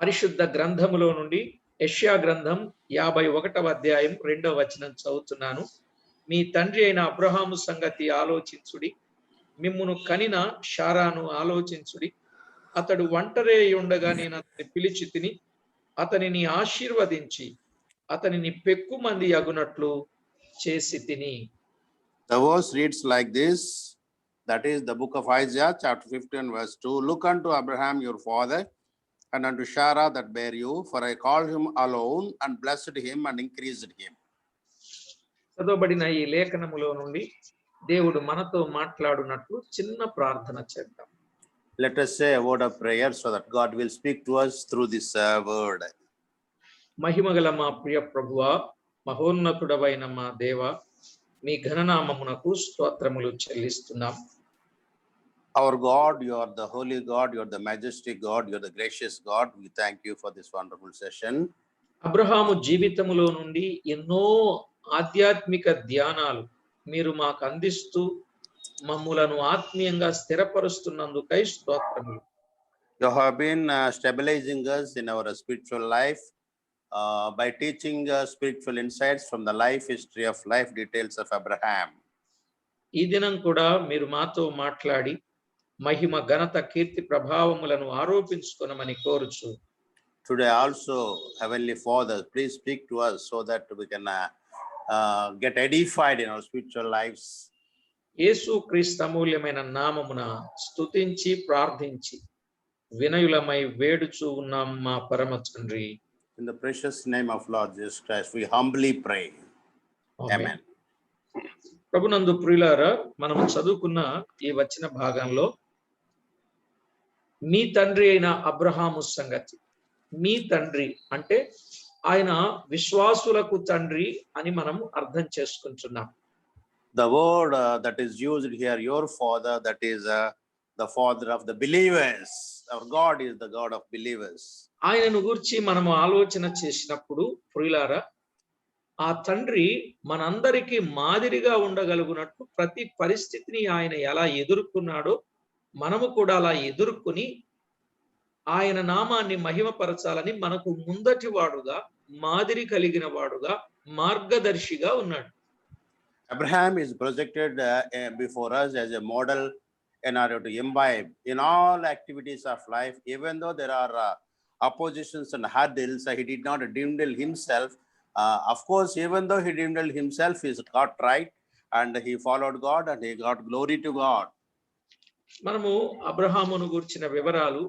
పరిశుద్ధ గ్రంథములో నుండి యెషయా గ్రంథం 51వ అధ్యాయం 2వ వచనం చదువుతున్నాను. మీ తండ్రి అయిన అబ్రహాము సంగతి ఆలోచించుడి, మిమ్మును కనిన శారాను ఆలోచించుడి. అతడు ఒంటరి అయి ఉండగా నేను అతన్ని పిలిచి తిని అతనిని ఆశీర్వదించి అతనిని పెక్కుమంది అగునట్లు చేసి తిని. The verse reads like this, that is the book of Isaiah chapter 15 verse 2. Look unto Abraham your father and unto Sarah that bare you, for I called him alone and blessed him and increased him. చదవబడిన ఈ లేఖనములో నుండి దేవుడు మనతో మాట్లాడునట్లు చిన్న ప్రార్థన చేద్దాం. Let us say a word of prayer so that God will speak to us through this word. మహిమగల మా ప్రియ ప్రభువా, మహోన్నతుడవైన మా దేవ, మీ ఘననామమునకు స్తోత్రములు చెల్లిస్తున్నాం. Our God, you are the holy God, you are the majestic God, you are the gracious God. We thank you for this wonderful session. Abraham జీవితములో నుండి ఎన్నో ఆధ్యాత్మిక ధ్యానాలు మీరు మాకు అందిస్తూ మమ్ములను ఆత్మీయంగా స్థిరపరుస్తున్నందుకై స్తోత్రములు. You have been stabilizing us in our spiritual life by teaching spiritual insights from the life history of life details of Abraham. ఈ దినం కూడా మీరు మాతో మాట్లాడి మహిమ ఘనత కీర్తి ప్రభావములను ఆరోపించుకొనమని కోరుచు. Today also, Heavenly Father, please speak to us so that we can get edified in our spiritual lives. యేసు క్రీస్తు అమూల్యమైన నామమున స్తుతించి ప్రార్థించి వినయులమై వేడుచు ఉన్నాం మా పరమ తండ్రి. In the precious name of Lord Jesus Christ, we humbly pray. Amen. ప్రభునందు ప్రియులారా, మనం చదువుకున్న ఈ వచన భాగంలో మీ తండ్రి అయిన అబ్రహాము సంగతి, మీ తండ్రి అంటే ఆయన విశ్వాసులకు తండ్రి అని మనం అర్థం చేసుకుంటున్నాం. The word that is used here, your father, that is the father of the believers. Our God is the God of believers. ఆయనను గురించి మనము ఆలోచన చేసినప్పుడు ప్రియులారా, ఆ తండ్రి మనందరికీ మాదిరిగా ఉండగలుగునట్లు ప్రతి పరిస్థితిని ఆయన ఎలా ఎదుర్కొన్నాడో మనము కూడా అలా ఎదుర్కొని ఆయన నామాన్ని మహిమపరచాలని మనకు ముందటి వాడుగా, మాదిరి కలిగిన వాడుగా, మార్గదర్శిగా ఉన్నాడు. Abraham is projected before us as a model in order to imbibe in all activities of life. Even though there are oppositions and hurdles, he did not dwindle himself. Of course, even though he dwindled himself, he got right and he followed God and he got glory to God. మనము అబ్రహామును గురించిన వివరాలు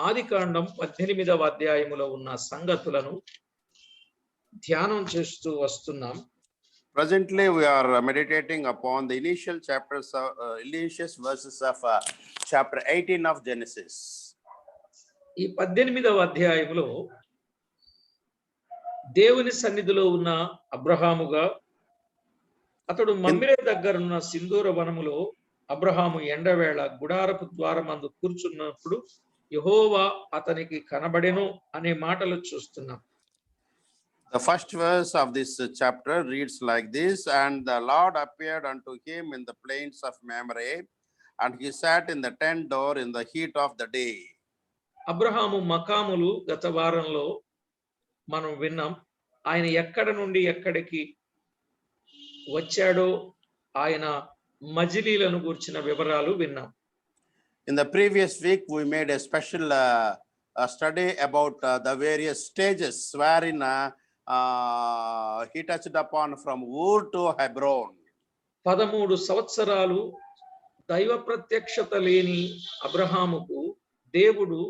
ఆదికాండం 18వ అధ్యాయములో ఉన్న సంగతులను ధ్యానం చేస్తూ వస్తున్నాం. Presently, we are meditating upon the initial verses of chapter 18 of Genesis. ఈ 18వ అధ్యాయములో దేవుని సన్నిధిలో ఉన్న అబ్రహాముగా, అతడు మమ్మిరే దగ్గరున్న సింధూర వనములో అబ్రహాము ఎండవేళ గుడారపు ద్వారమందు కూర్చున్నప్పుడు యెహోవా అతనికి కనబడెను అనే మాటలు చూస్తున్నాం. The first verse of this chapter reads like this, and the Lord appeared unto him in the plains of Mamre, and he sat in the tent door in the heat of the day. Abraham మకాములు గత వారంలో మనం విన్నాం. ఆయన ఎక్కడ నుండి ఎక్కడికి వచ్చాడో ఆయన మజిలీలను గురించిన వివరాలు విన్నాం. In the previous week, we made a special study about the various stages wherein he touched upon from Ur to Hebron. 13 సంవత్సరాలు దైవ ప్రత్యక్షత లేని అబ్రహాముకు దేవుడు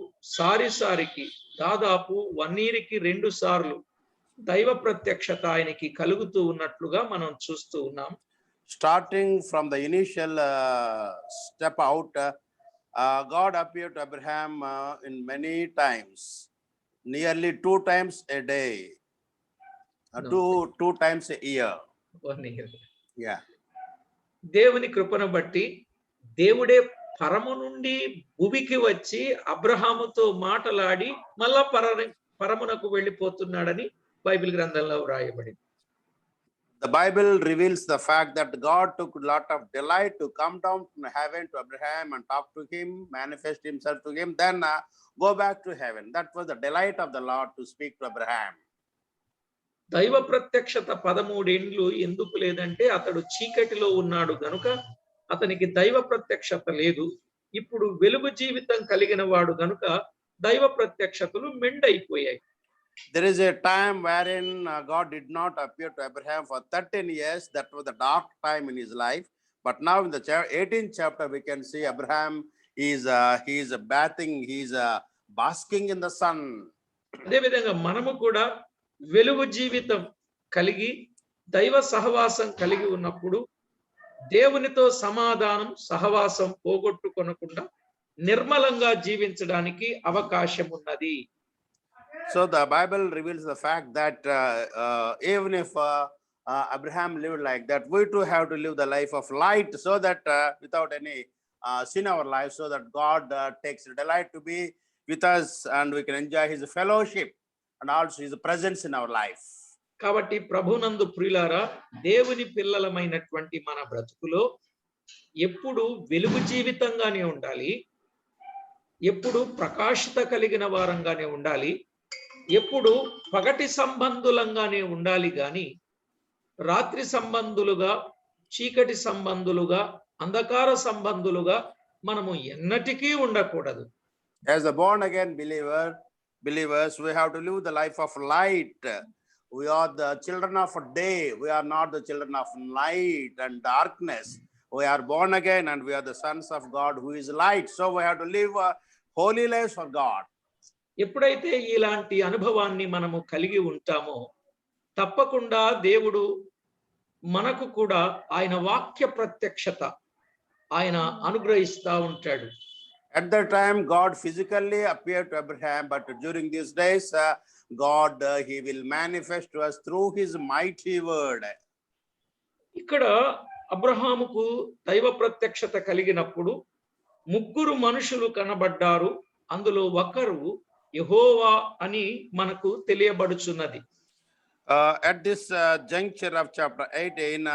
సారికి దాదాపు 1 yearకి 2 సార్లు దైవ ప్రత్యక్షత ఆయనకి కలుగుతూ ఉన్నట్లుగా మనం చూస్తూ ఉన్నాం. Starting from the initial step out, God appeared to Abraham in many times, nearly 2 times a day, two times a year. 1 year. Yeah. దేవుని కృపను బట్టి దేవుడే పరము నుండి భూమికి వచ్చి అబ్రహాముతో మాట్లాడి మళ్ళా పరమునకు వెళ్ళిపోతున్నాడని బైబిల్ గ్రంథంలో వ్రాయబడింది. The Bible reveals the fact that God took a lot of delight to come down from heaven to Abraham and talk to him, manifest himself to him, then go back to heaven. That was the delight of the Lord to speak to Abraham. దైవ ప్రత్యక్షత 13 ఏండ్లు ఎందుకు లేదంటే అతడు చీకటిలో ఉన్నాడు గనుక అతనికి దైవ ప్రత్యక్షత లేదు. ఇప్పుడు వెలుగు జీవితం కలిగిన వాడు గనుక దైవ ప్రత్యక్షతలు మెండైపోయాయి. There is a time wherein God did not appear to Abraham for 13 years. That was the dark time in his life. But now in the 18th chapter, we can see Abraham he is bathing, he is basking in the sun. అదే విధంగా మనము కూడా వెలుగు జీవితం కలిగి దైవ సహవాసం కలిగి ఉన్నప్పుడు దేవునితో సమాధానం సహవాసం పోగొట్టుకొనకుండా నిర్మలంగా జీవించడానికి అవకాశం ఉన్నది. So the Bible reveals the fact that even if Abraham lived like that, we too have to live the life of light, so that without any sin in our life, so that God takes delight to be with us and we can enjoy his fellowship and also his presence in our life. కాబట్టి ప్రభునందు ప్రియులారా, దేవుని పిల్లలమైనటువంటి మన బ్రతుకులో ఎప్పుడు వెలుగు జీవితంగానే ఉండాలి, ఎప్పుడు ప్రకాశత కలిగిన వారంగానే ఉండాలి, ఎప్పుడు పగటి సంబంధులంగానే ఉండాలి గాని రాత్రి సంబంధులుగా, చీకటి సంబంధులుగా, అంధకార సంబంధులుగా మనము ఎన్నటికీ ఉండకూడదు. As a born again believers, we have to live the life of light. We are the children of day. We are not the children of night and darkness. We are born again and we are the sons of God who is light. So we have to live a holy life for God. ఎప్పుడైతే ఇలాంటి అనుభవాన్ని మనము కలిగి ఉంటామో తప్పకుండా దేవుడు మనకు కూడా ఆయన వాక్య ప్రత్యక్షత ఆయన అనుగ్రహిస్తా ఉంటాడు. At that time, God physically appeared to Abraham, but during these days, God he will manifest to us through his mighty word. ఇక్కడ అబ్రహాముకు దైవ ప్రత్యక్షత కలిగినప్పుడు ముగ్గురు మనుషులు కనబడ్డారు. అందులో ఒకరు యెహోవా అని మనకు తెలియబడుచున్నది. At this juncture of chapter 18,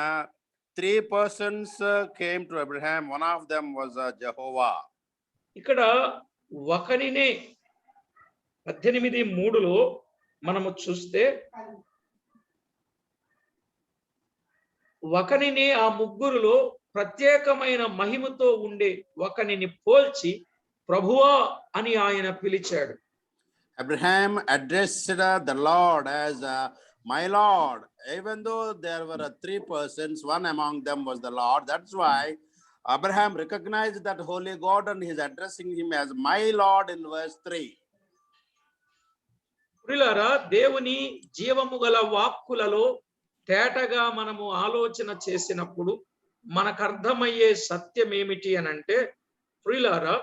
3 persons came to Abraham. One of them was Jehovah. ఇక్కడ ఒకనినే 18:3లో మనము చూస్తే ఒకనినే ఆ ముగ్గురులో ప్రత్యేకమైన మహిమతో ఉండే ఒకనిని పోల్చి ప్రభువా అని ఆయన పిలిచాడు. Abraham addressed the Lord as my Lord. Even though there were 3 persons, one among them was the Lord. That's why Abraham recognized that holy God and he is addressing him as my Lord in verse 3. ప్రియులారా, దేవుని జీవము గల వాక్కులలో తేటగా మనము ఆలోచన చేసినప్పుడు మనకు అర్థమయ్యే సత్యం ఏమిటి అని అంటే, ప్రియులారా,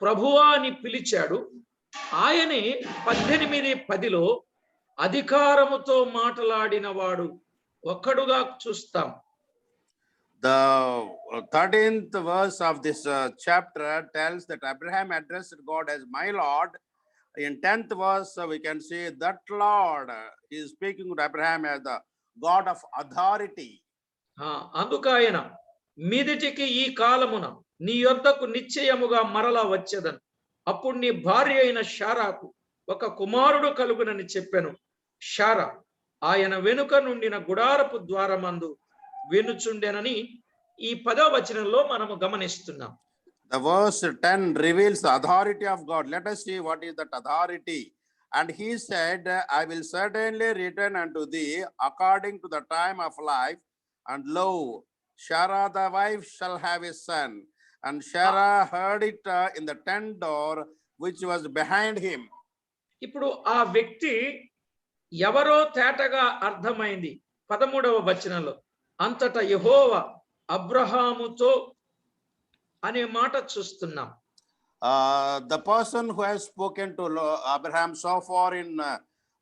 ప్రభువా అని పిలిచాడు. ఆయనే 18:10లో అధికారముతో మాట్లాడిన వాడు ఒక్కడుగా చూస్తాం. The 13th verse of this chapter tells that Abraham addressed God as my Lord. In 10th verse, we can see that Lord is speaking to Abraham as the God of authority. అందుకాయన మీదిటికి ఈ కాలమున నీ యొద్దకు నిశ్చయముగా మరలా వచ్చేదను. అప్పుడు నీ భార్య అయిన శారాకు ఒక కుమారుడు కలుగునని చెప్పెను. శారా ఆయన వెనుక నుండిన గుడారపు ద్వారమందు వినుచుండెనని ఈ 10వ వచనంలో మనము గమనిస్తున్నాం. The verse 10 reveals the authority of God. Let us see what is that authority. And he said, I will certainly return unto thee according to the time of life. And lo, Sarah thy wife shall have a son. And Sarah heard it in the tent door which was behind him. ఇప్పుడు ఆ వ్యక్తి ఎవరో తేటగా అర్థమైంది 13వ వచనంలో. అంతటా యెహోవా అబ్రహాముతో అనే మాట చూస్తున్నాం. The person who has spoken to Abraham so far in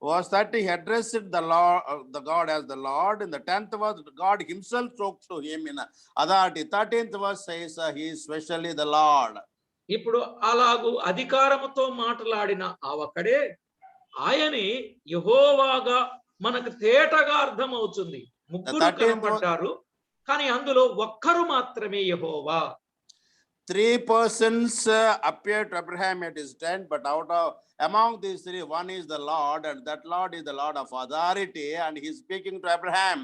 verse 30, he addressed the Lord, the God as the Lord. In the 10th verse, God himself spoke to him in authority. 13th verse says he is specially the Lord. ఇప్పుడు అలాగూ అధికారముతో మాట్లాడిన ఆ ఒక్కడే ఆయనే యెహోవాగా మనకు తేటగా అర్థమవుతుంది. ముగ్గురు కనబడ్డారు, కానీ అందులో ఒక్కరు మాత్రమే యెహోవా. three persons appeared to Abraham at his tent, but among these three, one is the Lord, and that Lord is the Lord of authority, and he's speaking to Abraham.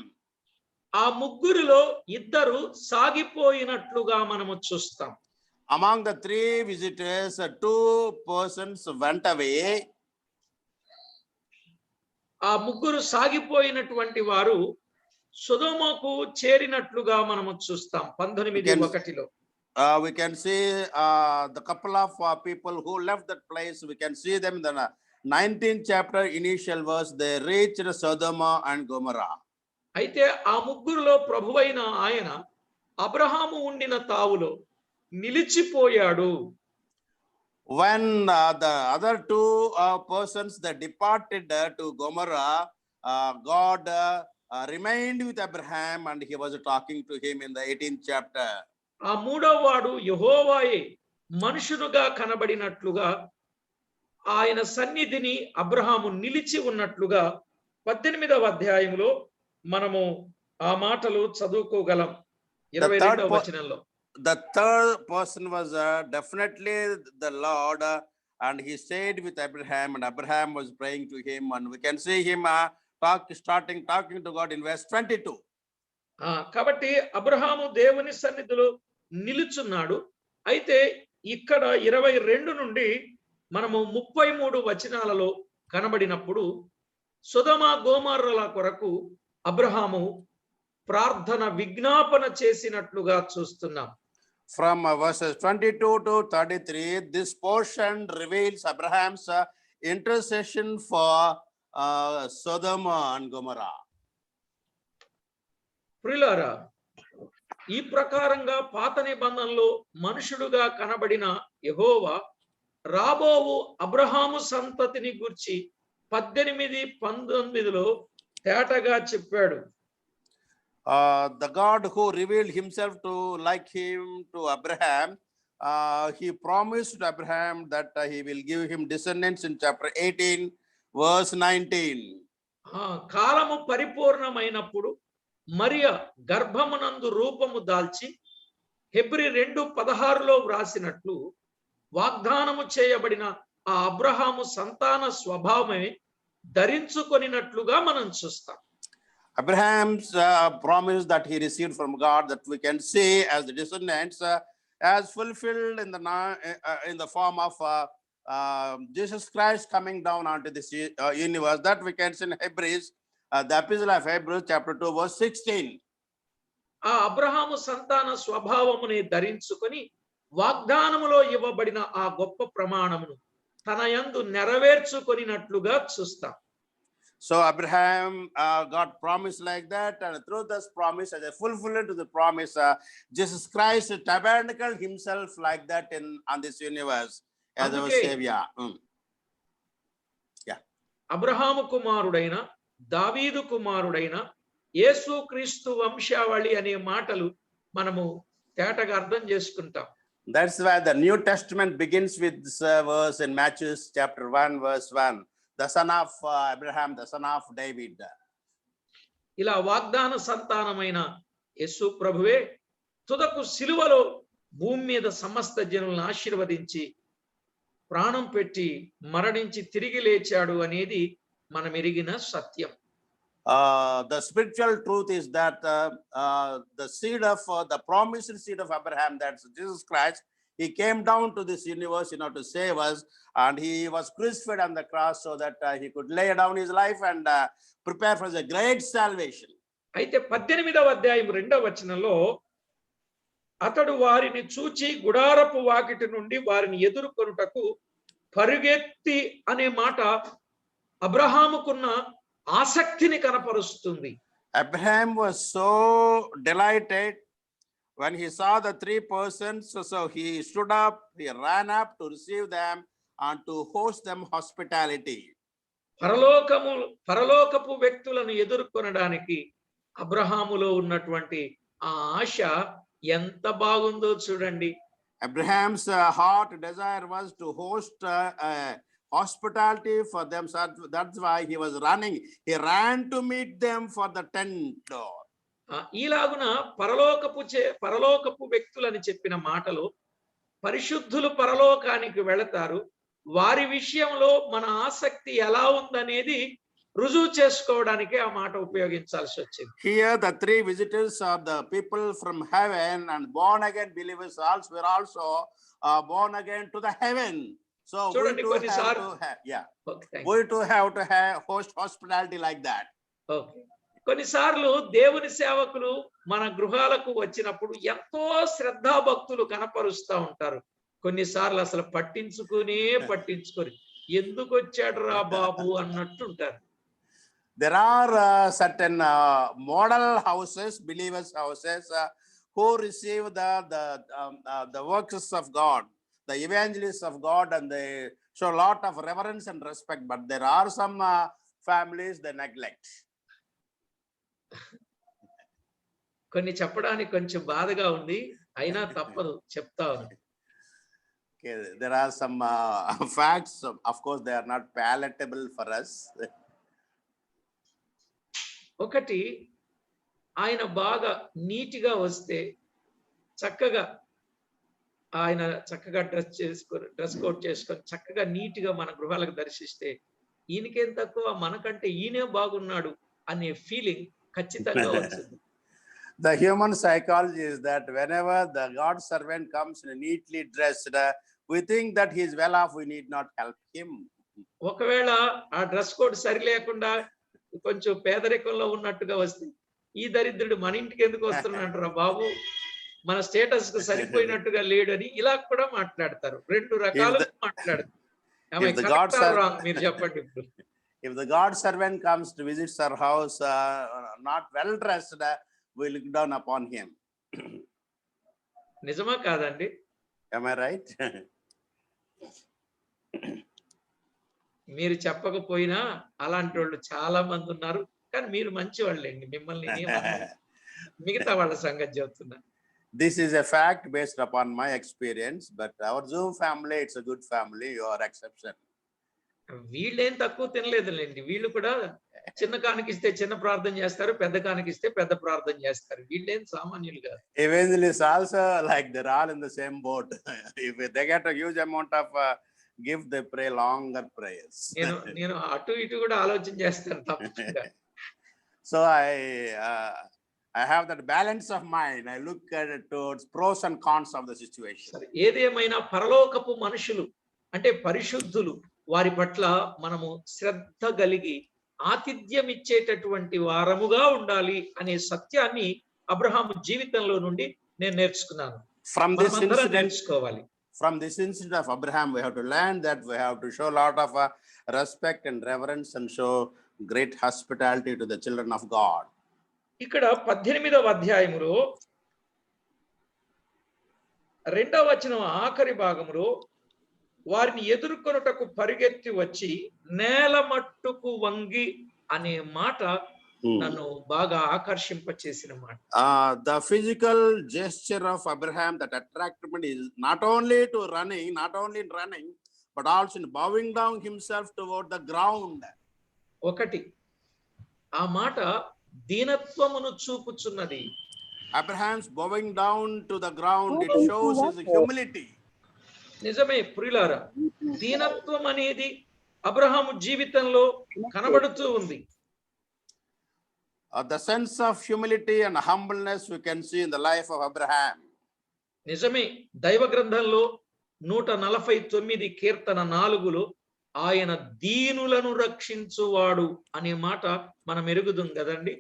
ఆ ముగ్గురిలో ఇద్దరు సాగిపోయినట్లుగా మనము చూస్తాం. Among the three visitors, two persons went away. ఆ ముగ్గురు సాగిపోయినటువంటి వారు సొదొమకు చేరినట్లుగా మనము చూస్తాం 19:1. We can see the couple of people who left that place. We can see them in the 19th chapter, initial verse. They reached Sodom and Gomorrah. అయితే ఆ ముగ్గురులో ప్రభువైన ఆయన అబ్రహాము ఉండిన తావులో నిలిచిపోయాడు. When the other two persons that departed to Gomorrah, God remained with Abraham, and he was talking to him in the 18th chapter. ఆ మూడవ వాడు యెహోవాయే మనుషుడుగా కనబడినట్లుగా ఆయన సన్నిధిని అబ్రహాము నిలిచి ఉన్నట్లుగా 18వ అధ్యాయంలో మనము ఆ మాటలు చదువుకోగలం. 22వ వచనంలో The third person was definitely the Lord, and he stayed with Abraham, and Abraham was praying to him, and we can see him talking to God in verse 22. కాబట్టి అబ్రహాము దేవుని సన్నిధిలో నిలుచున్నాడు. అయితే ఇక్కడ 22 నుండి మనము 33 వచనాలలో కనబడినప్పుడు సొదొమ గోమొర్రాల కొరకు అబ్రహాము ప్రార్థన విజ్ఞాపన చేసినట్లుగా చూస్తున్నాం. From verses 22 to 33, this portion reveals Abraham's intercession for Sodom and Gomorrah. ప్రియులారా, ఈ ప్రకారంగా పాత నిబంధనలో మనుషుడుగా కనబడిన యెహోవా రాబోవు అబ్రహాము సంతతిని గురించి 18:19లో తేటగా చెప్పాడు. The God who revealed himself like him to Abraham, he promised to Abraham that he will give him descendants in chapter 18, verse 19. కాలము పరిపూర్ణమైనప్పుడు మరియ గర్భమునందు రూపము దాల్చి హెబ్రీ 2:16లో వ్రాసినట్లు వాగ్దానము చేయబడిన ఆ అబ్రహాము సంతాన స్వభావమే ధరించుకొనినట్లుగా మనం చూస్తాం. Abraham's promise that he received from God, that we can see as the descendants, as fulfilled in the form of Jesus Christ coming down onto this universe, that we can see in Hebrews, the epistle of Hebrews chapter 2 verse 16. ఆ అబ్రహాము సంతాన స్వభావముని ధరించుకొని వాగ్దానములో ఇవ్వబడిన ఆ గొప్ప ప్రమాణమును తన యందు నెరవేర్చుకొనినట్లుగా చూస్తాం. So Abraham got promise like that, and through this promise, as a fulfillment to the promise, Jesus Christ tabernacled himself like that on this universe as our savior. Yeah. Abraham కుమారుడైన దావీదు కుమారుడైన యేసుక్రీస్తు వంశావళి అనే మాటలు మనము తేటగా అర్థం చేసుకుంటాం. That's why the New Testament begins with this verse in Matthew chapter 1 verse 1. The son of Abraham, the son of David. ఇలా వాగ్దాన సంతానమైన యేసు ప్రభువే తుదకు సిలువలో భూమి మీద సమస్త జనులను ఆశీర్వదించి ప్రాణం పెట్టి మరణించి తిరిగి లేచాడు అనేది మనం ఎరిగిన సత్యం. The spiritual truth is that the seed of the promised seed of Abraham, that's Jesus Christ, he came down to this universe in order to save us, and he was crucified on the cross so that he could lay down his life and prepare for the great salvation. అయితే 18వ అధ్యాయం 2వ వచనంలో అతడు వారిని చూచి గుడారపు వాకిటి నుండి వారిని ఎదుర్కొనుటకు పరుగెత్తి అనే మాట అబ్రహాముకున్న ఆసక్తిని కనపరుస్తుంది. Abraham was so delighted when he saw the three persons, so he stood up, he ran up to receive them and to host them hospitality. పరలోకపు వ్యక్తులను ఎదుర్కొనడానికి అబ్రహాములో ఉన్నటువంటి ఆ ఆశ ఎంత బాగుందో చూడండి. Abraham's heart desire was to host hospitality for them, so that's why he was running. He ran to meet them for the tent door. ఈలాగున పరలోకపు వ్యక్తులని చెప్పిన మాటలు పరిశుద్ధులు పరలోకానికి వెళతారు. వారి విషయంలో మన ఆసక్తి ఎలా ఉందనేది రుజువు చేసుకోవడానికి ఆ మాట ఉపయోగించాల్సి వచ్చింది. Here the three visitors are the people from heaven, and born again believers also were also born again to the heaven. So we చూడండి too have to have, yeah, we too have to have hospitality like that. Okay. కొన్నిసార్లు దేవుని సేవకులు మన గృహాలకు వచ్చినప్పుడు ఎంతో శ్రద్ధాభక్తులు కనపరుస్తూ ఉంటారు. కొన్నిసార్లు అసలు పట్టించుకొని ఎందుకు వచ్చాడు రా బాబు అన్నట్టు ఉంటారు. There are certain model houses, believers houses, who receive the works of God, the evangelists of God, and they show a lot of reverence and respect. But there are some families they neglect. కొన్ని చెప్పడానికి కొంచెం బాధగా ఉంది, అయినా తప్పదు, చెప్తాను. Okay, there are some facts. Of course, they are not palatable for us. ఒకటి, ఆయన బాగా నీటిగా వస్తే చక్కగా డ్రెస్ కోడ్ చేసుకొని చక్కగా నీట్గా మన గృహాలకు దర్శిస్తే ఈయనకేం తక్కువ, మనకంటే ఈయనే బాగున్నాడు అనే ఫీలింగ్ ఖచ్చితంగా వచ్చింది. The human psychology is that whenever the God servant comes neatly dressed, we think that he is well off, we need not help him. ఒకవేళ ఆ డ్రెస్ కోడ్ సరి లేకుండా కొంచెం పేదరికంలో ఉన్నట్టుగా వస్తే ఈ దరిద్రుడు మన ఇంటికి ఎందుకు వస్తున్నాడు బాబు, మన స్టేటస్ కు సరిపోయినట్టుగా లేడని ఇలా కూడా మాట్లాడతారు. రెండు రకాలుగా మాట్లాడతారు. మీరు చెప్పండి ఇప్పుడు. If the God servant comes to visit our house not well dressed, we look down upon him. నిజమా కాదండి? Am I right? మీరు చెప్పకపోయినా అలాంటి వాళ్ళు చాలా మంది ఉన్నారు. కానీ మీరు మంచి వాళ్ళండి, మిమ్మల్ని మిగతా వాళ్ళ సంగతి చెప్తున్నా. This is a fact based upon my experience, but our Zoom family, it's a good family. You are exception. వీళ్ళేం తక్కువ తినలేదులేండి, వీళ్ళు కూడా చిన్న కానికిస్తే చిన్న ప్రార్థన చేస్తారు, పెద్ద కానికిస్తే పెద్ద ప్రార్థన చేస్తారు. వీళ్ళేం సామాన్యులు కాదు. Evangelists also, like, they're all in the same boat. If they get a huge amount of gift, they pray longer prayers. నేను అటు ఇటు కూడా ఆలోచన చేస్తాను తప్పకుండా. So I have that balance of mind. I look at it towards pros and cons of the situation. ఏదేమైనా పరలోకపు మనుషులు అంటే పరిశుద్ధులు, వారి పట్ల మనము శ్రద్ధ కలిగి ఆతిథ్యం ఇచ్చేటటువంటి వారముగా ఉండాలి అనే సత్యాన్ని అబ్రహాము జీవితంలో నుండి నేను నేర్చుకున్నాను. From this incident of Abraham, we have to learn that we have to show a lot of respect and reverence and show great hospitality to the children of God. ఇక్కడ 18వ అధ్యాయములో 2వ వచనం ఆఖరి భాగంలో వారిని ఎదుర్కొనుటకు పరిగెత్తి వచ్చి నేల మట్టుకు వంగి అనే మాట నన్ను బాగా ఆకర్షింపచేసిన మాట. The physical gesture of Abraham that attracted me is not only in running, but also in bowing down himself toward the ground. ఒకటి, ఆ మాట దీనత్వమును చూపుచున్నది. Abraham's bowing down to the ground, it shows his humility. నిజమే ప్రియులారా, దీనత్వం అనేది అబ్రహాము జీవితంలో కనబడుతూ ఉంది. The sense of humility and humbleness we can see in the life of Abraham. నిజమే, దైవ గ్రంథంలో 149 కీర్తన 4లో ఆయన దీనులను రక్షించువాడు అనే మాట మనం ఎరుగుదాం కదండి.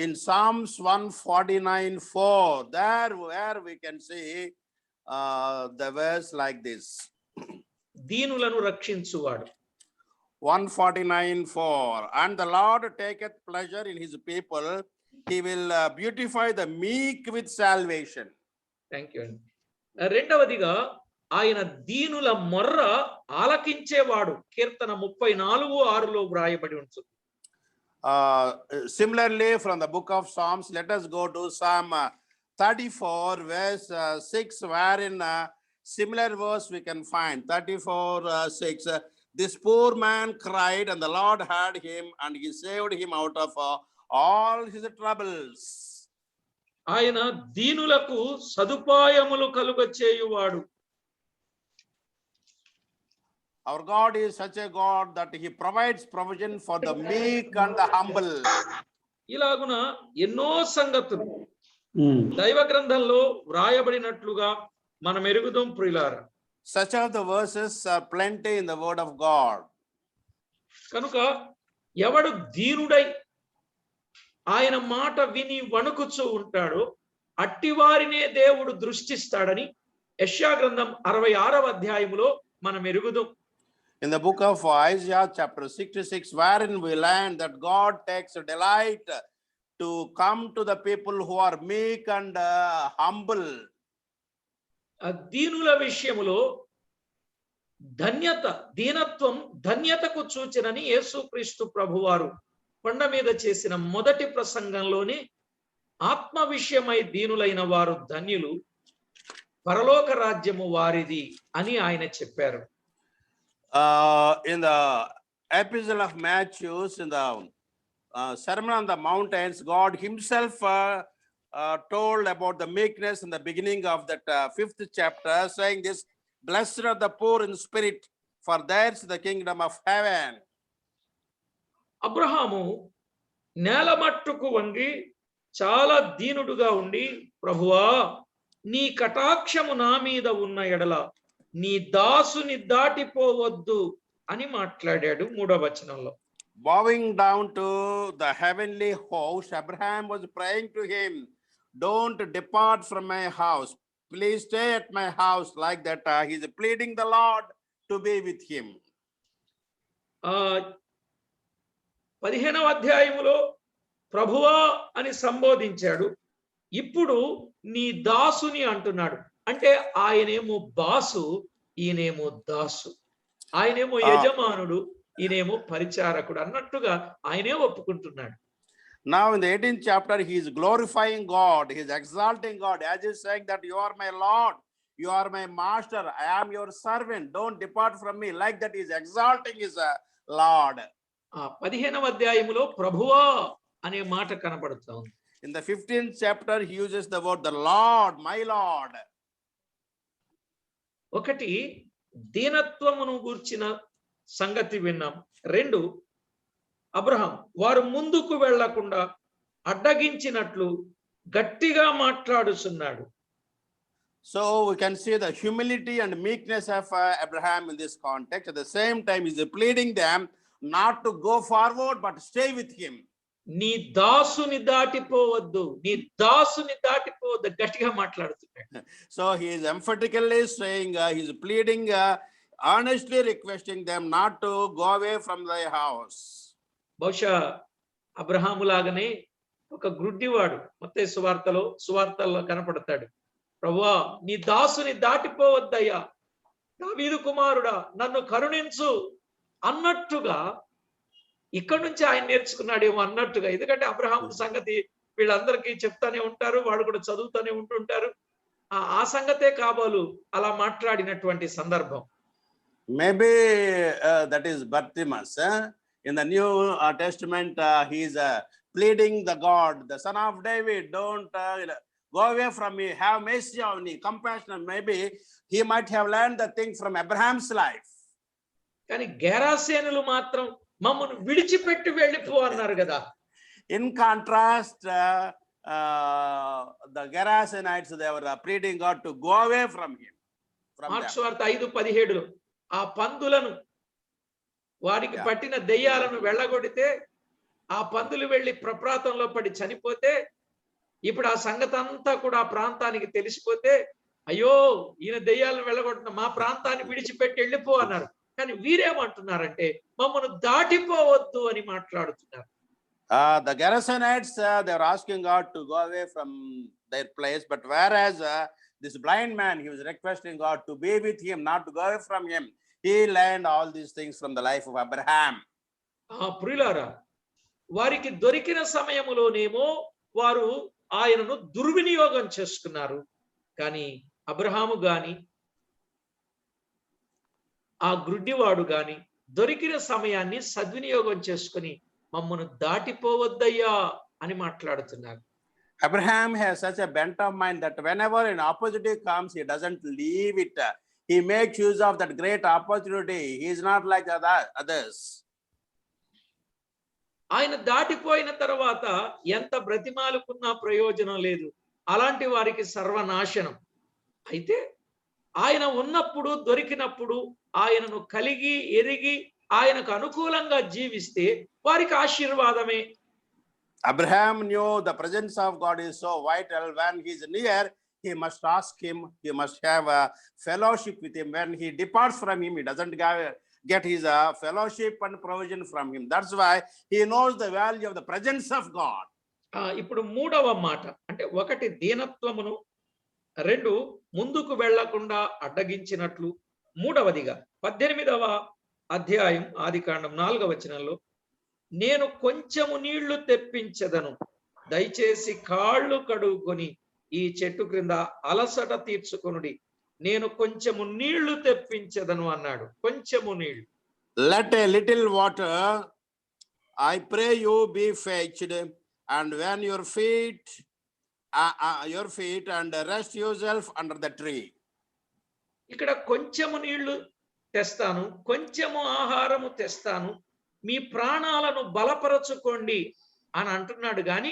In Psalms 149:4, there where we can see the verse like this. దీనులను రక్షించువాడు. 149:4, and the Lord taketh pleasure in his people, he will beautify the meek with salvation. Thank you అండి. రెండవదిగా ఆయన దీనుల మొర్ర ఆలకించేవాడు. కీర్తన 34:6లో వ్రాయబడి ఉంటుంది. Similarly, from the book of Psalms, let us go to Psalm 34 verse 6, wherein similar verse we can find. 34:6, this poor man cried and the Lord heard him and he saved him out of all his troubles. ఆయన దీనులకు సదుపాయములు కలుగచేయువాడు Our God is such a God that he provides provision for the meek and the humble. ఇలాగున ఎన్నో సంగతులు దైవ గ్రంథంలో వ్రాయబడినట్లుగా మనం ఎరుగుదాం ప్రియులారా. Such of the verses are plenty in the word of God. కనుక ఎవడు దీనుడై ఆయన మాట విని వణుకుచూ ఉంటాడో అట్టివారినే దేవుడు దృష్టిస్తాడని యెషయా గ్రంథం 66వ అధ్యాయములో మనం ఎరుగుదాం. In the book of Isaiah chapter 66, wherein we learn that God takes a delight to come to the people who are meek and humble. దీనుల విషయములో దీనత్వం ధన్యతకు సూచనని యేసుక్రీస్తు ప్రభువారు కొండ మీద చేసిన మొదటి ప్రసంగంలోనే ఆత్మ విషయమై దీనులైన వారు ధన్యులు, పరలోక రాజ్యము వారిది అని ఆయన చెప్పారు. In the epistle of Matthew, in the Sermon on the Mountains, God himself told about the meekness in the beginning of that 5th chapter, saying this, blessed are the poor in spirit, for theirs is the kingdom of heaven. Abraham నేల మట్టుకు వంగి చాలా దీనుడుగా ఉండి, ప్రభువా నీ కటాక్షము నా మీద ఉన్న ఎడల నీ దాసుని దాటిపోవద్దు అని మాట్లాడాడు 3వ వచనంలో. Bowing down to the heavenly host, Abraham was praying to him, don't depart from my house, please stay at my house. Like that, he's pleading the Lord to be with him. 15వ అధ్యాయములో ప్రభువా అని సంబోధించాడు, ఇప్పుడు నీ దాసుని అంటున్నాడు. అంటే ఆయనేమో బాసు, ఈయనేమో దాసు, ఆయనేమో యజమానుడు, ఈయనేమో పరిచారకుడు అన్నట్టుగా ఆయనే ఒప్పుకుంటున్నాడు. Now in the 18th chapter, he is glorifying God, he is exalting God, as he is saying that you are my Lord, you are my master, I am your servant, don't depart from me. Like that, he is exalting his Lord. 15వ అధ్యాయములో ప్రభువా అనే మాట కనబడుతుంది. In the 15th chapter, he uses the word the Lord, my Lord. ఒకటి దీనత్వమును గూర్చిన సంగతి విన్నాం. 2 అబ్రహాం వారు ముందుకు వెళ్లకుండా అడ్డగించినట్లు గట్టిగా మాట్లాడుచున్నాడు. So we can see the humility and meekness of Abraham in this context. At the same time, he is pleading them not to go forward but stay with him. నీ దాసుని దాటిపోవద్దు, నీ దాసుని దాటిపోవద్దు గట్టిగా మాట్లాడుతున్నాడు. So he is emphatically saying, he is pleading, earnestly requesting them not to go away from thy house. బహుశా అబ్రహాము లాగానే ఒక గ్రుడ్డివాడు మత్తయి సువార్తల్లో కనపడతాడు. ప్రభువా నీ దాసుని దాటిపోవద్దయ్యా, దావీదు కుమారుడా నన్ను కరుణించు అన్నట్టుగా ఇక్కడ నుంచి ఆయన నేర్చుకున్నాడేమో అన్నట్టుగా. ఎందుకంటే అబ్రహాము సంగతి వీళ్ళందరికీ చెప్తానే ఉంటారు, వాళ్ళు కూడా చదువుతూనే ఉంటుంటారు. ఆ సంగతే కాబోలు అలా మాట్లాడినటువంటి సందర్భం. Maybe that is Bartimaeus. In the New Testament, he is pleading the God, the son of David, don't go away from me, have mercy on me, compassion. Maybe he might have learned the thing from Abraham's life. కానీ గెరాసేనులు మాత్రం మమ్మల్ని విడిచిపెట్టి వెళ్ళిపో అన్నారు కదా. In contrast, the Gerasenites, they were pleading God to go away from him. Marks వార్త 5:17 ఆ పందులను వారికి పట్టిన దెయ్యాలను వెళ్ళగొడితే ఆ పందులు వెళ్ళి ప్రప్రాతంలో పడి చనిపోతే, ఇప్పుడు ఆ సంగతి అంతా కూడా ఆ ప్రాంతానికి తెలిసిపోతే, అయ్యో ఈయన దెయ్యాలను వెళ్ళగొట్టిన మా ప్రాంతాన్ని విడిచిపెట్టి వెళ్ళిపో అన్నారు. కానీ వీరేమంటున్నారంటే మమ్మల్ని దాటిపోవద్దు అని మాట్లాడుతున్నారు. The Gerasenites, they were asking God to go away from their place, but whereas this blind man, he was requesting God to be with him, not to go away from him. He learned all these things from the life of Abraham. ప్రియులారా, వారికి దొరికిన సమయములోనేమో వారు ఆయనను దుర్వినియోగం చేసుకున్నారు. కానీ అబ్రహాము గాని ఆ గ్రుడ్డివాడు గాని దొరికిన సమయాన్ని సద్వినియోగం చేసుకుని మమ్మను దాటిపోవద్దయ్యా అని మాట్లాడుతున్నారు. Abraham has such a bent of mind that whenever an opportunity comes, he doesn't leave it. he makes use of that great opportunity. He is not like others. ఆయన దాటిపోయిన తర్వాత ఎంత బ్రతిమాలుకున్నా ప్రయోజనం లేదు. అలాంటి వారికి సర్వనాశనం. అయితే ఆయన ఉన్నప్పుడు, దొరికినప్పుడు ఆయనను కలిగి, ఎరిగి ఆయనకు అనుకూలంగా జీవిస్తే వారికి ఆశీర్వాదమే. Abraham knew the presence of God is so vital. When he is near, he must ask him, he must have a fellowship with him. When he departs from him, he doesn't get his fellowship and provision from him. That's why he knows the value of the presence of God. ఇప్పుడు మూడవ మాట అంటే ఒకటి దీనత్వమును, రెండు ముందుకు వెళ్లకుండా అడ్డగించినట్లు, మూడవదిగా 18వ అధ్యాయం ఆదికాండం 4వ వచనంలో, నేను కొంచెము నీళ్లు తెప్పించదను, దయచేసి కాళ్ళు కడుగుకొని ఈ చెట్టు క్రింద అలసట తీర్చుకొనుడి, నేను కొంచెము నీళ్లు తెప్పించదను అన్నాడు. కొంచెము నీళ్లు. Let a little water, I pray you, be fetched, and when your feet and rest yourself under the tree. ఇక్కడ కొంచెము నీళ్లు తెస్తాను, కొంచెము ఆహారము తెస్తాను, మీ ప్రాణాలను బలపరచుకోండి అని అంటున్నాడు. గాని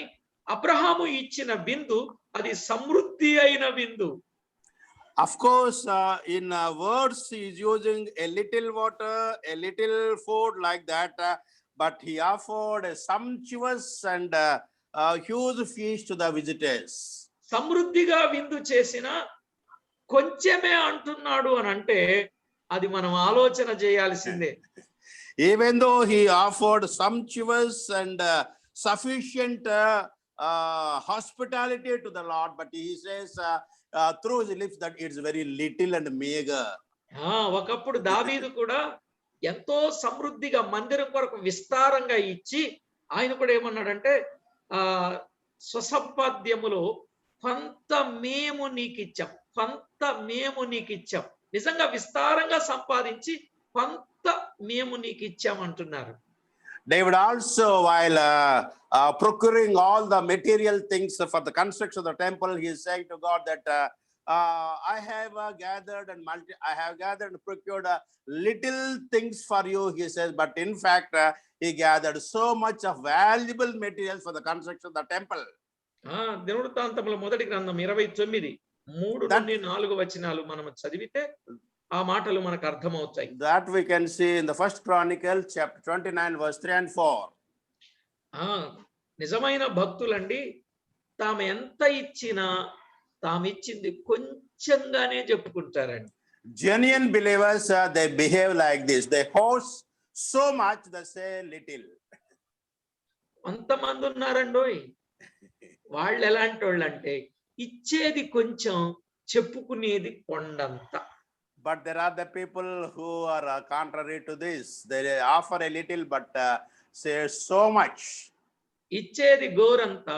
అబ్రహాము ఇచ్చిన విందు అది సమృద్ధి అయిన విందు. Of course, in words he is using a little water, a little food like that, but he offered a sumptuous and huge feast to the visitors. సమృద్ధిగా విందు చేసిన కొంచెమే అంటున్నాడు అని అంటే అది మనం ఆలోచన చేయాల్సిందే. Even though he offered sumptuous and sufficient hospitality to the Lord, but he says through his lips that it's very little and meager. ఒకప్పుడు దావీదు కూడా ఎంతో సమృద్ధిగా మందిరం కొరకు విస్తారంగా ఇచ్చి ఆయన కూడా ఏమన్నాడంటే స్వసంపాద్యములో కొంత మేము నీకిచ్చాం, కొంత మేము నీకిచ్చాం. నిజంగా విస్తారంగా సంపాదించి కొంత మేము నీకిచ్చాం అంటున్నారు. David also, while procuring all the material things for the construction of the temple, he is saying to God that I have gathered and procured little things for you, he says, but in fact he gathered so much of valuable materials for the construction of the temple. దినవృత్తాంతముల మొదటి గ్రంథం 29:3-4 వచనాలు మనం చదివితే ఆ మాటలు మనకు అర్థమవుతాయి. That we can see in the First Chronicle chapter 29 verse 3 and 4. నిజమైన భక్తులండి తాము ఎంత ఇచ్చినా తామిచ్చింది కొంచెంగానే చెప్పుకుంటారండి. Genuine believers, they behave like this. They host so much, they say little. కొంతమంది ఉన్నారండోయ్, వాళ్ళు ఎలాంటి వాళ్ళు అంటే ఇచ్చేది కొంచెం, చెప్పుకునేది కొండంత. But there are the people who are contrary to this. They offer a little but say so much. ఇచ్చేది గోరంత,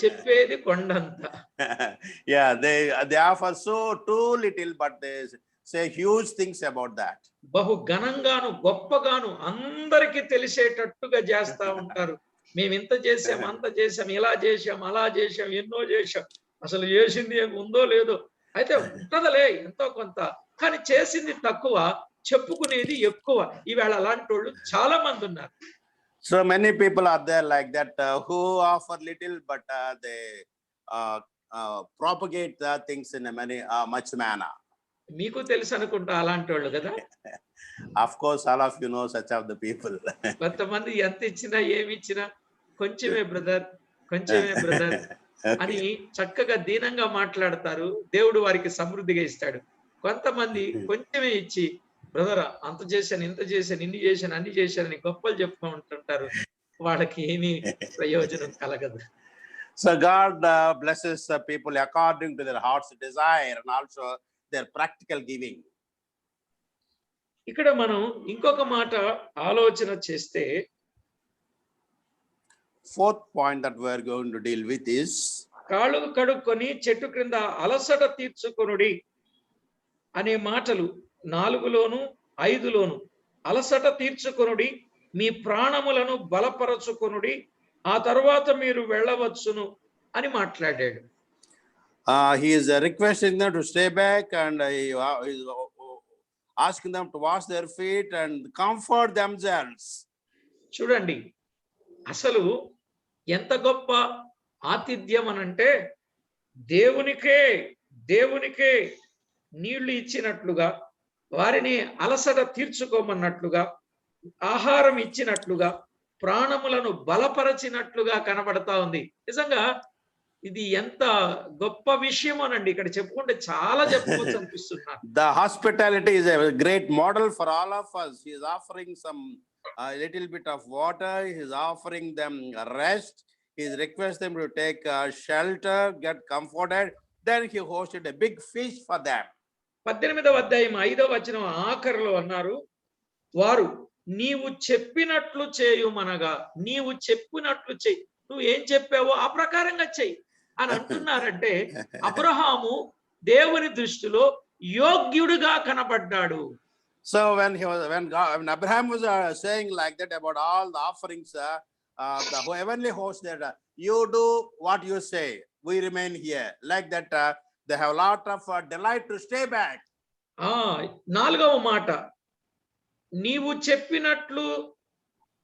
చెప్పేది కొండంత. Yeah, they offer so too little but they say huge things about that. బహు ఘనంగాను గొప్పగాను అందరికీ తెలిసేటట్టుగా చేస్తా ఉంటారు. మేము ఇంత చేసాం, అంత చేసాం, ఇలా చేసాం, అలా చేసాం, ఎన్నో చేసాం, అసలు చేసింది ఉందో లేదో, అయితే ఉంటదలే ఎంతో కొంత, కానీ చేసింది తక్కువ, చెప్పుకునేది ఎక్కువ. ఈవేళ అలాంటి వాళ్ళు చాలా మంది ఉన్నారు. So many people are there like that who offer little but they propagate the things in a much manner. మీకు తెలుసు అనుకుంటా అలాంటి వాళ్ళు కదా. Of course, all of you know such of the people. కొంతమంది ఎంత ఇచ్చినా ఏమి ఇచ్చినా కొంచెమే బ్రదర్, కొంచెమే బ్రదర్ అని చక్కగా దీనంగా మాట్లాడతారు. దేవుడు వారికి సమృద్ధిగా ఇస్తాడు. కొంతమంది కొంచెమే ఇచ్చి బ్రదర్ అంత చేశాను, ఇంత చేశాను, ఇన్ని చేశాను, అన్ని చేశానని గొప్పలు చెప్పుకుంటుంటారు. వాళ్ళకి ఏమీ ప్రయోజనం కలగదు. So God blesses people according to their heart's desire and also their practical giving. ఇక్కడ మనం ఇంకొక మాట ఆలోచన చేస్తే, Fourth point that we are going to deal with is కాళ్ళు కడుక్కొని చెట్టు క్రింద అలసట తీర్చుకొనుడి అనే మాటలు 4లోను 5లోను అలసట తీర్చుకొనుడి, మీ ప్రాణములను బలపరచుకొనుడి, ఆ తర్వాత మీరు వెళ్ళవచ్చును అని మాట్లాడాడు. he is requesting them to stay back and he is asking them to wash their feet and comfort themselves. చూడండి, అసలు ఎంత గొప్ప ఆతిథ్యం అనంటే దేవునికే దేవునికే నీళ్లు ఇచ్చినట్లుగా, వారిని అలసట తీర్చుకోమన్నట్లుగా, ఆహారం ఇచ్చినట్లుగా, ప్రాణములను బలపరచినట్లుగా కనబడతా ఉంది. నిజంగా ఇది ఎంత గొప్ప విషయమోనండి. ఇక్కడ చెప్పుకుంటే చాలా చెప్పుకోవచ్చు అనిపిస్తుంది నాకు. The hospitality is a great model for all of us. He is offering some little bit of water. He is offering them rest. He is requesting them to take shelter, get comforted. Then he hosted a big feast for them. 18వ అధ్యాయం 5వ వచనం ఆఖరిలో అన్నారు, వారు నీవు చెప్పినట్లు చేయుమనగా, నీవు చెప్పినట్లు చెయ్యి, నువ్వు ఏం చెప్పావో ఆ ప్రకారంగా చెయ్యి అని అంటున్నారంటే అబ్రహాము దేవుని దృష్టిలో యోగ్యుడిగా కనబడ్డాడు. So when Abraham was saying like that about all the offerings, the heavenly host that you do what you say, we remain here. Like that, they have a lot of delight to stay back. 4వ మాట, నీవు చెప్పినట్లు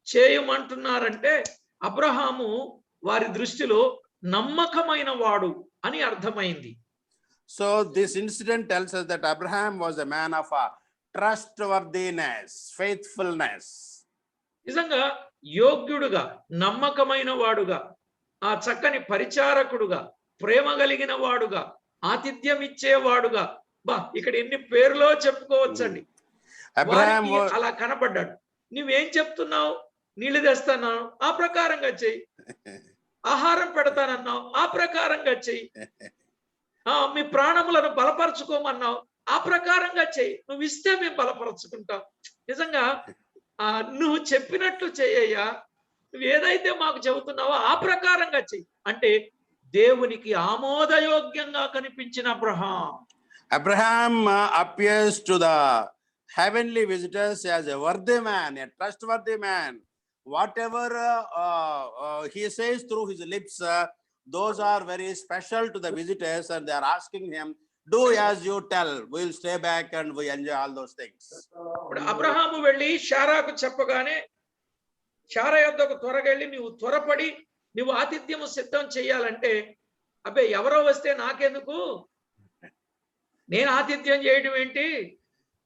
చేయమంటున్నారంటే అబ్రహాము వారి దృష్టిలో నమ్మకమైన వాడు అని అర్థమైంది. So this incident tells us that Abraham was a man of trustworthiness, faithfulness. నిజంగా యోగ్యుడుగా, నమ్మకమైన వాడుగా, ఆ చక్కని పరిచారకుడుగా, ప్రేమ కలిగిన వాడుగా, ఆతిథ్యం ఇచ్చేవాడుగా, ఇక్కడ ఎన్ని పేర్లో చెప్పుకోవచ్చండి. అలా కనబడ్డాడు. నువ్వేం చెప్తున్నావు? నీళ్లు తెస్తాన్నావు, ఆ ప్రకారంగా చెయ్యి. ఆహారం పెడతానన్నావు, ఆ ప్రకారంగా చెయ్యి. మీ ప్రాణములను బలపరచుకోమన్నావు, ఆ ప్రకారంగా చెయ్యి. నువ్వు ఇస్తే మేము బలపరచుకుంటాం. నిజంగా నువ్వు చెప్పినట్లు చెయ్యయ్యా, నువ్వు ఏదైతే మాకు చెబుతున్నావో ఆ ప్రకారంగా చెయ్యి అంటే దేవునికి ఆమోదయోగ్యంగా కనిపించిన Abraham appears to the heavenly visitors as a worthy man, a trustworthy man. Whatever he says through his lips, those are very special to the visitors, and they are asking him, do as you tell, we'll stay back and we enjoy all those things. Abraham వెళ్ళి శారాకు చెప్పగానే శారా యొద్దకు త్వరగా వెళ్ళి నువ్వు త్వరపడి నువ్వు ఆతిథ్యము సిద్ధం చేయాలంటే, అబ్బే ఎవరో వస్తే నాకెందుకు, నేను ఆతిథ్యం చేయడం ఏంటి,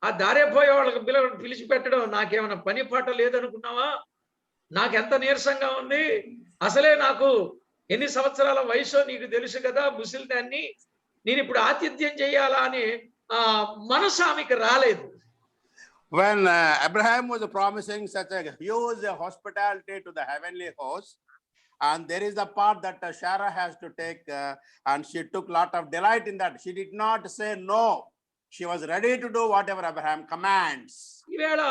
ఆ దారిపోయే వాళ్ళకి పిలిచి పెట్టడం నాకేమైనా పని పాట లేదనుకున్నావా, నాకెంత నీరసంగా ఉంది, అసలే నాకు ఎన్ని సంవత్సరాల వయసు నీకు తెలుసు కదా, ముసిలిదాన్ని, నేను ఇప్పుడు ఆతిథ్యం చేయాలా అని మనసు ఆమెకి రాలేదు. When Abraham was promising such a huge hospitality to the heavenly host, and there is a part that Sarah has to take, and she took a lot of delight in that. She did not say no. She was ready to do whatever Abraham commands. ఈవేళ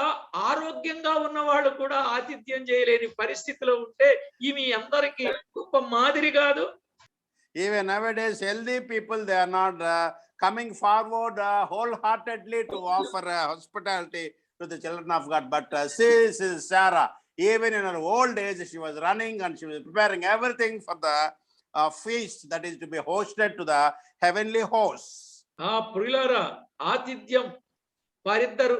ఆరోగ్యంగా ఉన్న వాళ్ళు కూడా ఆతిథ్యం చేయలేని పరిస్థితిలో ఉంటే ఇవి అందరికీ గొప్ప మాదిరి కాదు. Even nowadays, healthy people, they are not coming forward wholeheartedly to offer hospitality to the children of God. But this is Sarah. Even in her old age, she was running and she was preparing everything for the feast that is to be hosted to the heavenly hosts. ప్రియులారా, ఆతిథ్యం వారిద్దరు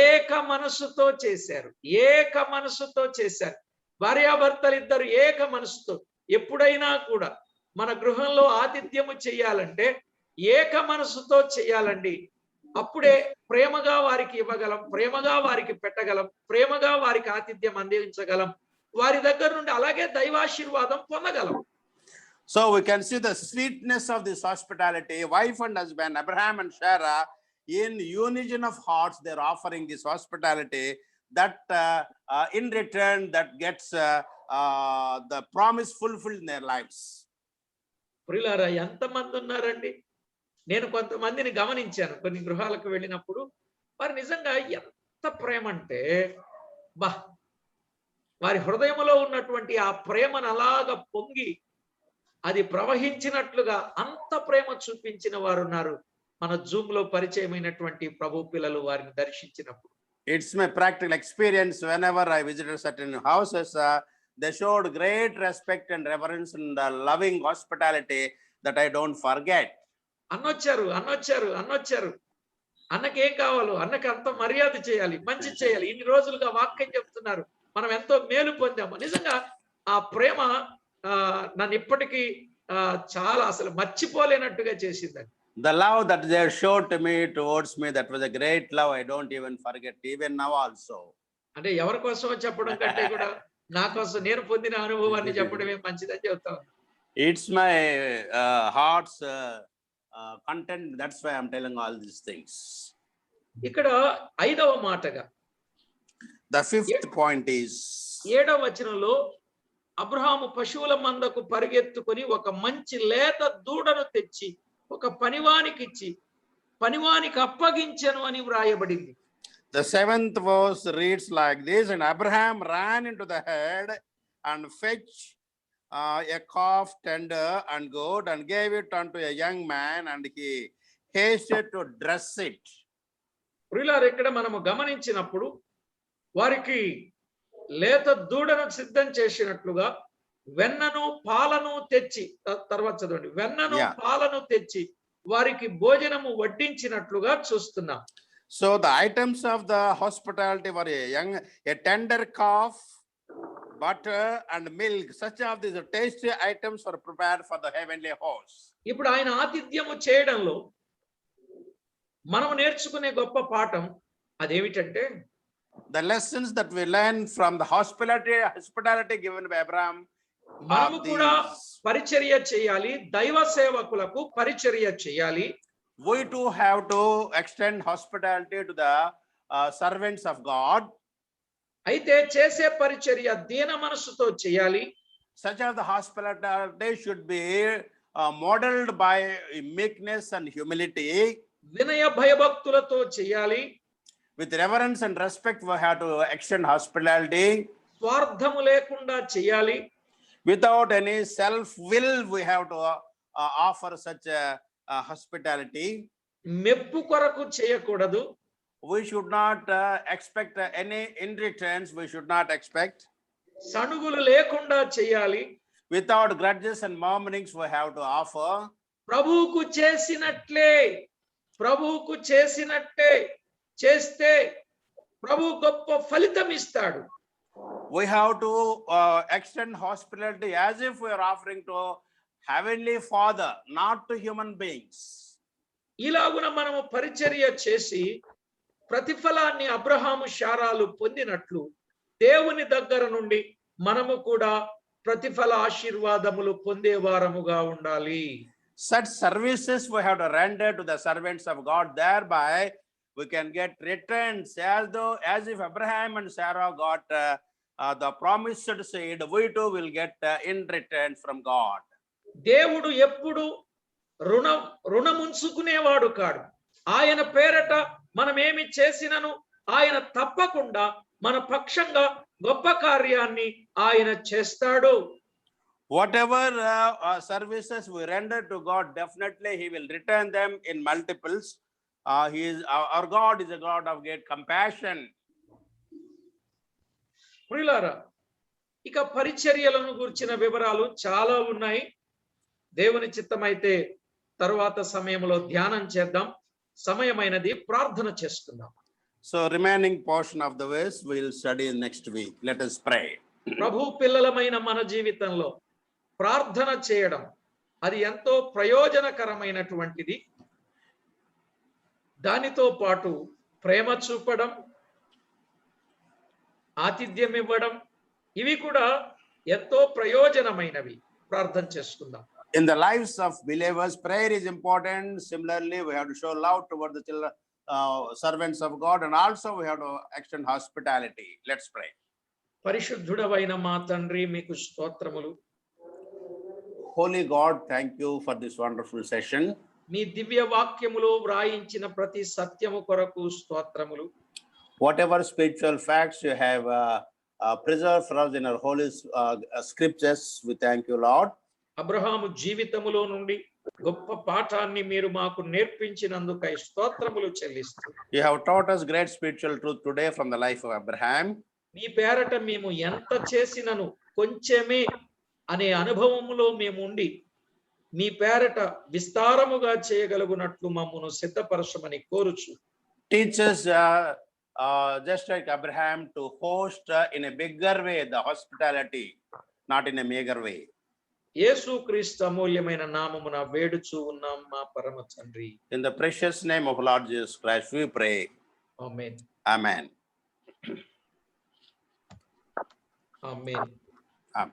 ఏక మనసుతో చేశారు. ఏక మనసుతో చేశారు. భార్యాభర్తలు ఇద్దరు ఏక మనసుతో. ఎప్పుడైనా కూడా మన గృహంలో ఆతిథ్యము చేయాలంటే ఏక మనసుతో చేయాలండి. అప్పుడే ప్రేమగా వారికి ఇవ్వగలం, ప్రేమగా వారికి పెట్టగలం, ప్రేమగా వారికి ఆతిథ్యం అందించగలం, వారి దగ్గర నుండి అలాగే దైవాశీర్వాదం పొందగలం. So we can see the sweetness of this hospitality. Wife and husband, Abraham and Sarah, in unison of hearts, they're offering this hospitality that in return that gets the promise fulfilled in their lives. ప్రియులారా, ఎంతమంది ఉన్నారండి? నేను కొంతమందిని గమనించాను కొన్ని గృహాలకు వెళ్ళినప్పుడు. వారు నిజంగా ఎంత ప్రేమ అంటే, వారి హృదయంలో ఉన్నటువంటి ఆ ప్రేమను అలాగా పొంగి అది ప్రవహించినట్లుగా అంత ప్రేమ చూపించిన వారు ఉన్నారు. మన జూమ్ లో పరిచయమైనటువంటి ప్రభు పిల్లలు వారిని దర్శించినప్పుడు. It's my practical experience. Whenever I visited certain houses, they showed great respect and reverence and loving hospitality that I don't forget. అన్నొచ్చారు. అన్నకేం కావాలో అన్నకి అంత మర్యాద చేయాలి, మంచి చేయాలి. ఇన్ని రోజులుగా వాక్యం చెప్తున్నారు, మనం ఎంతో మేలు పొందాము. నిజంగా ఆ ప్రేమ నన్ను ఇప్పటికీ చాలా అసలు మర్చిపోలేనట్టుగా చేసిందండి. The love that they showed to me, towards me, that was a great love. I don't even forget, even now also. అంటే ఎవరి కోసమో చెప్పడం కంటే కూడా నా కోసం నేను పొందిన అనుభవాన్ని చెప్పడమే మంచిదని చెప్తాను. It's my heart's content. That's why I'm telling all these things. ఇక్కడ 5వ మాటగా The 5th point is 7వ వచనంలో అబ్రహాము పశువుల మందకు పరిగెత్తుకొని ఒక మంచి లేత దూడను తెచ్చి ఒక పనివానికి ఇచ్చి పనివానికి అప్పగించెను అని వ్రాయబడింది. the 7th verse reads like this: and Abraham ran into the herd and fetched a calf tender and goat and gave it unto a young man, and he hasted to dress it. ప్రియులారా, ఇక్కడ మనము గమనించినప్పుడు వారికి లేత దూడను సిద్ధం చేసినట్లుగా వెన్నను పాలను తెచ్చి, తర్వాత చదవండి, వెన్నను పాలను తెచ్చి వారికి భోజనము వడ్డించినట్లుగా చూస్తున్నాం. So the items of the hospitality were a tender calf, butter and milk. Such of these tasty items were prepared for the heavenly host. ఇప్పుడు ఆయన ఆతిథ్యము చేయడంలో మనం నేర్చుకునే గొప్ప పాఠం అదేమిటంటే, the lessons that we learn from the hospitality given by Abraham. మనము కూడా పరిచర్య చేయాలి, దైవ సేవకులకు పరిచర్య చేయాలి. We too have to extend hospitality to the servants of God. అయితే చేసే పరిచర్య దీన మనసుతో చేయాలి. Such of the hospitality should be modeled by meekness and humility. వినయ భయభక్తులతో చేయాలి. With reverence and respect, we have to extend hospitality. స్వార్థము లేకుండా చేయాలి. Without any self-will, we have to offer such a hospitality. మెప్పు కొరకు చేయకూడదు. We should not expect any in returns. We should not expect. సణుగులు లేకుండా చేయాలి. Without grudges and murmurings, we have to offer. ప్రభువుకు చేసినట్లే, ప్రభువుకు చేసినట్టే చేస్తే ప్రభు గొప్ప ఫలితం ఇస్తాడు. We have to extend hospitality as if we are offering to Heavenly Father, not to human beings. ఇలాగున మనము పరిచర్య చేసి ప్రతిఫలాన్ని అబ్రహాము శారాలు పొందినట్లు దేవుని దగ్గర నుండి మనము కూడా ప్రతిఫల ఆశీర్వాదములు పొందేవారముగా ఉండాలి. Such services we have to render to the servants of God. Thereby we can get returns as if Abraham and Sarah got the promised seed. We too will get in return from God. దేవుడు ఎప్పుడు రుణముంచుకునేవాడు కాడు. ఆయన పేరట మనం ఏమి చేసినను ఆయన తప్పకుండా మన పక్షంగా గొప్ప కార్యాన్ని ఆయన చేస్తాడు. Whatever services we render to God, definitely he will return them in multiples. Our God is a God of great compassion. ప్రియులారా, ఇక పరిచర్యలను గురించిన వివరాలు చాలా ఉన్నాయి. దేవుని చిత్తమైతే తరువాత సమయంలో ధ్యానం చేద్దాం. సమయమైనది, ప్రార్థన చేసుకుందాం. So remaining portion of the verse we will study next week. Let us pray. ప్రభు పిల్లలమైన మన జీవితంలో ప్రార్థన చేయడం అది ఎంతో ప్రయోజనకరమైనటువంటిది. దానితో పాటు ప్రేమ చూపడం, ఆతిథ్యం ఇవ్వడం, ఇవి కూడా ఎంతో ప్రయోజనమైనవి. ప్రార్థన చేసుకుందాం. In the lives of believers, prayer is important. Similarly, we have to show love toward the children, servants of God, and also we have to extend hospitality. Let's pray. పరిశుద్ధుడవైన మా తండ్రి, మీకు స్తోత్రములు. Holy God, thank you for this wonderful session. మీ దివ్య వాక్యములో వ్రాయించిన ప్రతి సత్యము కొరకు స్తోత్రములు. Whatever spiritual facts you have preserved for us in our holy scriptures, we thank you, Lord. Abraham జీవితములో నుండి గొప్ప పాఠాన్ని మీరు మాకు నేర్పించినందుకై స్తోత్రములు చెల్లిస్తూ, You have taught us great spiritual truth today from the life of Abraham. మీ పేరట మేము ఎంత చేసినను కొంచెమే అనే అనుభవములో మేము ఉండి మీ పేరట విస్తారముగా చేయగలుగునట్లు మమ్మను సిద్ధపరచమని కోరుచు Teach us, just like Abraham, to host in a bigger way the hospitality, not in a meager way. యేసుక్రీస్తు అమూల్యమైన నామమున వేడుచూ ఉన్నాం మా పరమ తండ్రి. In the precious name of Lord Jesus Christ, we pray. Amen. Amen. Amen. Amen.